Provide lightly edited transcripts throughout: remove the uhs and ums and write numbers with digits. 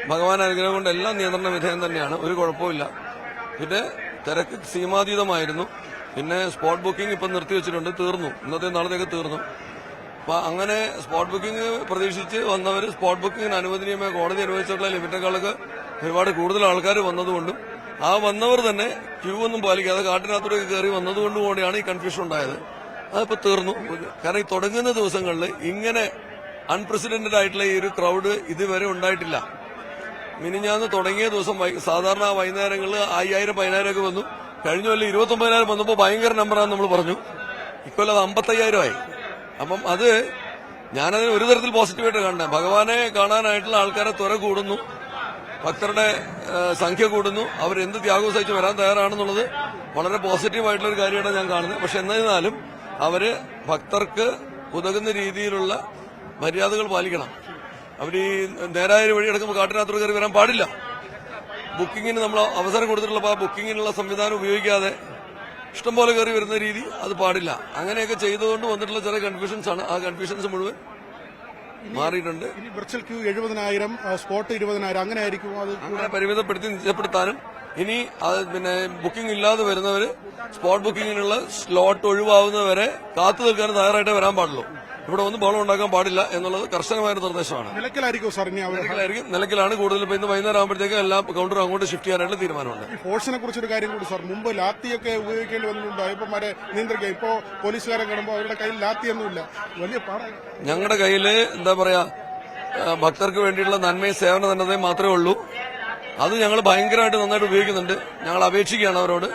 ഭഗവാൻ അനുഗ്രഹം കൊണ്ട് എല്ലാം നിയന്ത്രണ വിധേയം തന്നെയാണ്, ഒരു കുഴപ്പമില്ല. പിന്നെ തിരക്ക് സീമാതീതമായിരുന്നു. പിന്നെ സ്പോട്ട് ബുക്കിംഗ് ഇപ്പം നിർത്തിവെച്ചിട്ടുണ്ട്, തീർന്നു, ഇന്നത്തെ നാളത്തേക്ക് തീർന്നു. അപ്പൊ അങ്ങനെ സ്പോട്ട് ബുക്കിംഗ് പ്രതീക്ഷിച്ച് വന്നവർ സ്പോട്ട് ബുക്കിംഗിന് അനുവദനീയമായ കോടതി അനുവദിച്ചിട്ടുള്ള ലിമിറ്റേക്കാളൊക്കെ ഒരുപാട് കൂടുതൽ ആൾക്കാർ വന്നതുകൊണ്ടും ആ വന്നവർ തന്നെ ക്യൂ ഒന്നും പാലിക്കാതെ കാട്ടിനകത്തോടൊക്കെ കയറി വന്നതുകൊണ്ടും കൂടിയാണ് ഈ കൺഫ്യൂഷൻ ഉണ്ടായത്. അതിപ്പോ തീർന്നു. കാരണം ഈ തുടങ്ങുന്ന ദിവസങ്ങളിൽ ഇങ്ങനെ അൺപ്രസിഡന്റഡ് ആയിട്ടുള്ള ഈ ഒരു ക്രൗഡ് ഇതുവരെ ഉണ്ടായിട്ടില്ല. മിനിഞ്ഞാന്ന് തുടങ്ങിയ ദിവസം സാധാരണ വൈകുന്നേരങ്ങളിൽ 5000-10000 ഒക്കെ വന്നു. കഴിഞ്ഞ കൊല്ലം 29,000 വന്നപ്പോൾ ഭയങ്കര നമ്പറാന്ന് നമ്മൾ പറഞ്ഞു. ഇക്കൊല്ലം അത് 55,000 ആയി. അപ്പം അത് ഞാനതിന് ഒരു തരത്തിൽ പോസിറ്റീവായിട്ട് കാണുന്നത്, ഭഗവാനെ കാണാനായിട്ടുള്ള ആൾക്കാരെ ത്വര കൂടുന്നു, ഭക്തരുടെ സംഖ്യ കൂടുന്നു, അവരെന്ത് ത്യാഗവും സഹിച്ച് വരാൻ തയ്യാറാണെന്നുള്ളത് വളരെ പോസിറ്റീവായിട്ടുള്ള ഒരു കാര്യമാണ് ഞാൻ കാണുന്നത്. പക്ഷെ എന്നിരുന്നാലും അവര് ഭക്തർക്ക് ഉതകുന്ന രീതിയിലുള്ള മര്യാദകൾ പാലിക്കണം. അവർ ഈ നേരായ വഴി എടുക്കുമ്പോൾ കാട്ടിനകത്തോട് കയറി വരാൻ പാടില്ല. ബുക്കിങ്ങിന് നമ്മൾ അവസരം കൊടുത്തിട്ടുള്ള ആ ബുക്കിങ്ങിനുള്ള സംവിധാനം ഉപയോഗിക്കാതെ ഇഷ്ടംപോലെ കയറി വരുന്ന രീതി അത് പാടില്ല. അങ്ങനെയൊക്കെ ചെയ്തുകൊണ്ട് വന്നിട്ടുള്ള ചില കൺഫ്യൂഷൻസ് ആണ്. ആ കൺഫ്യൂഷൻസ് മുഴുവൻ മാറിയിട്ടുണ്ട്. വിർച്വൽ ക്യൂ 70,000, സ്പോട്ട് 20,000 അങ്ങനെ ആയിരിക്കും. അത് അങ്ങനെ പരിമിതപ്പെടുത്തി നിശ്ചയപ്പെടുത്താനും ഇനി പിന്നെ ബുക്കിംഗ് ഇല്ലാതെ വരുന്നവര് സ്പോട്ട് ബുക്കിങ്ങിനുള്ള സ്ലോട്ട് ഒഴിവാകുന്നവരെ കാത്തു നിൽക്കാൻ തയ്യാറായിട്ടേ വരാൻ പാടുള്ളൂ. ഇവിടെ ഒന്നും ബഹളം ഉണ്ടാക്കാൻ പാടില്ല എന്നുള്ളത് കർശനമായ നിർദ്ദേശമാണ്. നിലയ്ക്കലായിരിക്കും സാർ? നിലയ്ക്കലാണ് കൂടുതൽ. ഇന്ന് വൈകുന്നേരം ആകുമ്പോഴത്തേക്ക് എല്ലാ കൗണ്ടറും അങ്ങോട്ട് ഷിഫ്റ്റ് ചെയ്യാനായിട്ട് തീരുമാനമുണ്ട്. ഫോഴ്സിനെ കുറിച്ചൊരു കാര്യം കൂടി സാർ, മുമ്പ് ലാത്തിയൊക്കെ ഉപയോഗിക്കേണ്ടി വന്നിട്ടുണ്ടോ? ഇപ്പൊ നിയന്ത്രിക്കുക, ഇപ്പോ പോലീസുകാരെ കാണുമ്പോൾ അവരുടെ കയ്യിൽ ലാത്തിയൊന്നുമില്ല, വലിയ പാടാണ്. ഞങ്ങളുടെ കയ്യിൽ എന്താ പറയാ, ഭക്തർക്ക് വേണ്ടിയിട്ടുള്ള നന്മയും സേവന തന്നതേ മാത്രമേ ഉള്ളൂ. അത് ഞങ്ങൾ ഭയങ്കരമായിട്ട് നന്നായിട്ട് ഉപയോഗിക്കുന്നുണ്ട്. ഞങ്ങൾ അപേക്ഷിക്കുകയാണ് അവരോട്.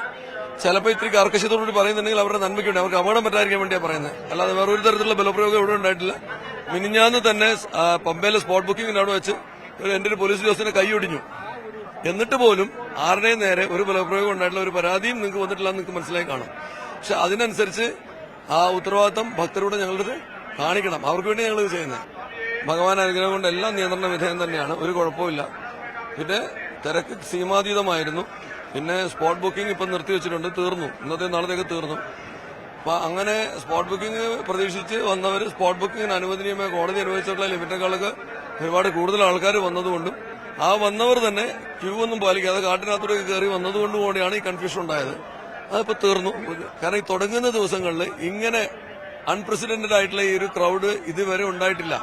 ചിലപ്പോൾ ഇത്തിരി കർക്കശത്തോടുകൂടി പറയുന്നുണ്ടെങ്കിൽ അവരുടെ നന്മയ്ക്ക് വേണ്ടി, അവർക്ക് അപകടം പറ്റാതിരിക്കാൻ വേണ്ടിയാണ് പറയുന്നത്. അല്ലാതെ വേറെ ഒരു തരത്തിലുള്ള ബലപ്രയോഗം ഇവിടെ ഉണ്ടായിട്ടില്ല. മിനിഞ്ഞാന്ന് തന്നെ പമ്പയിലെ സ്പോട്ട് ബുക്കിംഗിന് അവിടെ വെച്ച് എന്റെ ഒരു പോലീസ് ഉദ്യോഗസ്ഥനെ കൈയൊടിഞ്ഞു. എന്നിട്ട് പോലും ആരുടെയും നേരെ ഒരു ബലപ്രയോഗം ഉണ്ടായിട്ടുള്ള ഒരു പരാതിയും നിങ്ങൾക്ക് വന്നിട്ടില്ല എന്ന് നിങ്ങൾക്ക് മനസ്സിലായി കാണും. പക്ഷെ അതിനനുസരിച്ച് ആ ഉത്തരവാദിത്തം ഭക്തരോട് ഞങ്ങളിത് കാണിക്കണം. അവർക്ക് വേണ്ടി ഞങ്ങളിത് ചെയ്യുന്നത്. ഭഗവാൻ അനുഗ്രഹം കൊണ്ട് എല്ലാം നിയന്ത്രണ വിധേയം തന്നെയാണ്, ഒരു കുഴപ്പമില്ല. പിന്നെ തിരക്ക് സീമാതീതമായിരുന്നു. പിന്നെ സ്പോട്ട് ബുക്കിംഗ് ഇപ്പം നിർത്തിവെച്ചിട്ടുണ്ട്, തീർന്നു, ഇന്നത്തെ നാളത്തേക്ക് തീർന്നു. അപ്പൊ അങ്ങനെ സ്പോട്ട് ബുക്കിംഗ് പ്രതീക്ഷിച്ച് വന്നവർ സ്പോട്ട് ബുക്കിംഗിന് അനുവദനീയമായ കോടതി അനുവദിച്ചിട്ടുള്ള ലിമിറ്റേക്കാളൊക്കെ ഒരുപാട് കൂടുതൽ ആൾക്കാർ വന്നതുകൊണ്ടും ആ വന്നവർ തന്നെ ക്യൂ ഒന്നും പാലിക്കാതെ കാട്ടിനകത്തോടൊക്കെ കയറി വന്നതുകൊണ്ടും കൂടിയാണ് ഈ കൺഫ്യൂഷൻ ഉണ്ടായത്. അതിപ്പോ തീർന്നു. കാരണം ഈ തുടങ്ങുന്ന ദിവസങ്ങളിൽ ഇങ്ങനെ അൺപ്രസിഡന്റഡ് ആയിട്ടുള്ള ഈ ഒരു ക്രൗഡ് ഇതുവരെ ഉണ്ടായിട്ടില്ല.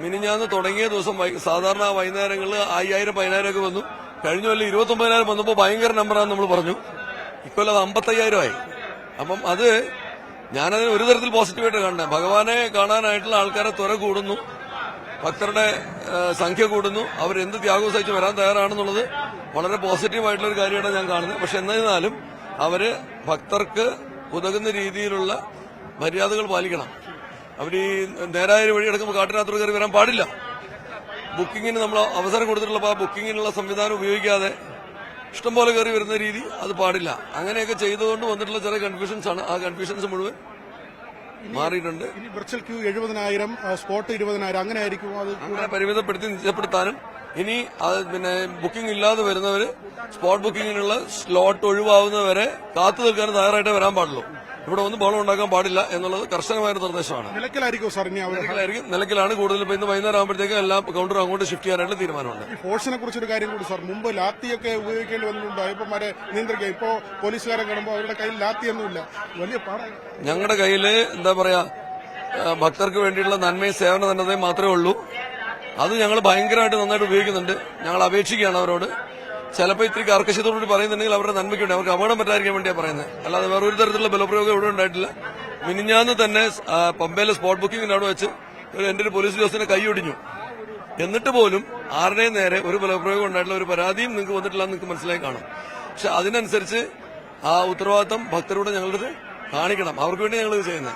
മിനിഞ്ഞാന്ന് തുടങ്ങിയ ദിവസം സാധാരണ വൈകുന്നേരങ്ങളിൽ 5000-10000 ഒക്കെ വന്നു. കഴിഞ്ഞ കൊല്ലം 29,000 വന്നപ്പോൾ ഭയങ്കര നമ്പറാന്ന് നമ്മൾ പറഞ്ഞു. ഇക്കൊല്ലം അത് 55,000 ആയി. അപ്പം അത് ഞാനതിന് ഒരു തരത്തിൽ പോസിറ്റീവായിട്ട് കാണുന്നത്, ഭഗവാനെ കാണാനായിട്ടുള്ള ആൾക്കാരെ ത്വര കൂടുന്നു, ഭക്തരുടെ സംഖ്യ കൂടുന്നു, അവരെന്ത് ത്യാഗവും സഹിച്ച് വരാൻ തയ്യാറാണെന്നുള്ളത് വളരെ പോസിറ്റീവായിട്ടുള്ള ഒരു കാര്യമാണ് ഞാൻ കാണുന്നത്. പക്ഷെ എന്നിരുന്നാലും അവര് ഭക്തർക്ക് ഉതകുന്ന രീതിയിലുള്ള മര്യാദകൾ പാലിക്കണം. അവർ ഈ നേരായ വഴി എടുക്കുമ്പോൾ കാട്ടിനകത്തോട് കയറി വരാൻ പാടില്ല. ബുക്കിങ്ങിന് നമ്മൾ അവസരം കൊടുത്തിട്ടുള്ള ആ ബുക്കിങ്ങിനുള്ള സംവിധാനം ഉപയോഗിക്കാതെ ഇഷ്ടംപോലെ കയറി വരുന്ന രീതി അത് പാടില്ല. അങ്ങനെയൊക്കെ ചെയ്തുകൊണ്ട് വന്നിട്ടുള്ള ചില കൺഫ്യൂഷൻസ് ആണ്. ആ കൺഫ്യൂഷൻസ് മുഴുവൻ മാറിയിട്ടുണ്ട്. വിർച്വൽ ക്യൂ 70,000, സ്പോട്ട് 20,000 അങ്ങനെ ആയിരിക്കും. അത് അങ്ങനെ പരിമിതപ്പെടുത്തി നിശ്ചയപ്പെടുത്താനും ഇനി പിന്നെ ബുക്കിംഗ് ഇല്ലാതെ വരുന്നവര് സ്പോട്ട് ബുക്കിങ്ങിനുള്ള സ്ലോട്ട് ഒഴിവാകുന്നവരെ കാത്തു നിൽക്കാൻ തയ്യാറായിട്ടേ വരാൻ പാടുള്ളൂ. ഇവിടെ ഒന്നും ബഹളം ഉണ്ടാക്കാൻ പാടില്ല എന്നുള്ളത് കർശനമായ നിർദ്ദേശമാണ്. നിലയ്ക്കലായിരിക്കും സാർ? നിലയ്ക്കലാണ് കൂടുതൽ. ഇന്ന് വൈകുന്നേരം ആകുമ്പോഴത്തേക്ക് എല്ലാ കൗണ്ടറും അങ്ങോട്ട് ഷിഫ്റ്റ് ചെയ്യാനായിട്ട് തീരുമാനമുണ്ട്. ഫോഴ്സിനെ കുറിച്ചൊരു കാര്യം കൂടി സാർ, മുമ്പ് ലാത്തിയൊക്കെ ഉപയോഗിക്കേണ്ടി വന്നിട്ടുണ്ടോ? ഇപ്പൊ നിയന്ത്രിക്കുക, ഇപ്പോ പോലീസുകാരെ കാണുമ്പോൾ അവരുടെ കയ്യിൽ ലാത്തിയൊന്നുമില്ല, വലിയ പാടാണ്. ഞങ്ങളുടെ കയ്യിൽ എന്താ പറയാ, ഭക്തർക്ക് വേണ്ടിയിട്ടുള്ള നന്മയും സേവന തന്നതേ മാത്രമേ ഉള്ളൂ. അത് ഞങ്ങൾ ഭയങ്കരമായിട്ട് നന്നായിട്ട് ഉപയോഗിക്കുന്നുണ്ട്. ഞങ്ങൾ അപേക്ഷിക്കുകയാണ് അവരോട്. ചിലപ്പോൾ ഇത്തിരി കർക്കശത്തോടുകൂടി പറയുന്നുണ്ടെങ്കിൽ അവരുടെ നന്മയ്ക്ക് വേണ്ടി, അവർക്ക് അപകടം പറ്റാതിരിക്കാൻ വേണ്ടിയാണ് പറയുന്നത്. അല്ലാതെ വേറെ ഒരു തരത്തിലുള്ള ബലപ്രയോഗം ഇവിടെ ഉണ്ടായിട്ടില്ല. മിനിഞ്ഞാന്ന് തന്നെ പമ്പയിലെ സ്പോട്ട് ബുക്കിംഗിന് അവിടെ വെച്ച് എന്റെ ഒരു പോലീസ് ഉദ്യോഗസ്ഥനെ കൈയൊടിഞ്ഞു. എന്നിട്ട് പോലും ആരുടെയും നേരെ ഒരു ബലപ്രയോഗം ഉണ്ടായിട്ടുള്ള ഒരു പരാതിയും നിങ്ങൾക്ക് വന്നിട്ടില്ല എന്ന് നിങ്ങൾക്ക് മനസ്സിലായി കാണും. പക്ഷെ അതിനനുസരിച്ച് ആ ഉത്തരവാദിത്തം ഭക്തരോട് ഞങ്ങളിത് കാണിക്കണം. അവർക്ക് വേണ്ടി ഞങ്ങളിത് ചെയ്യുന്നത്.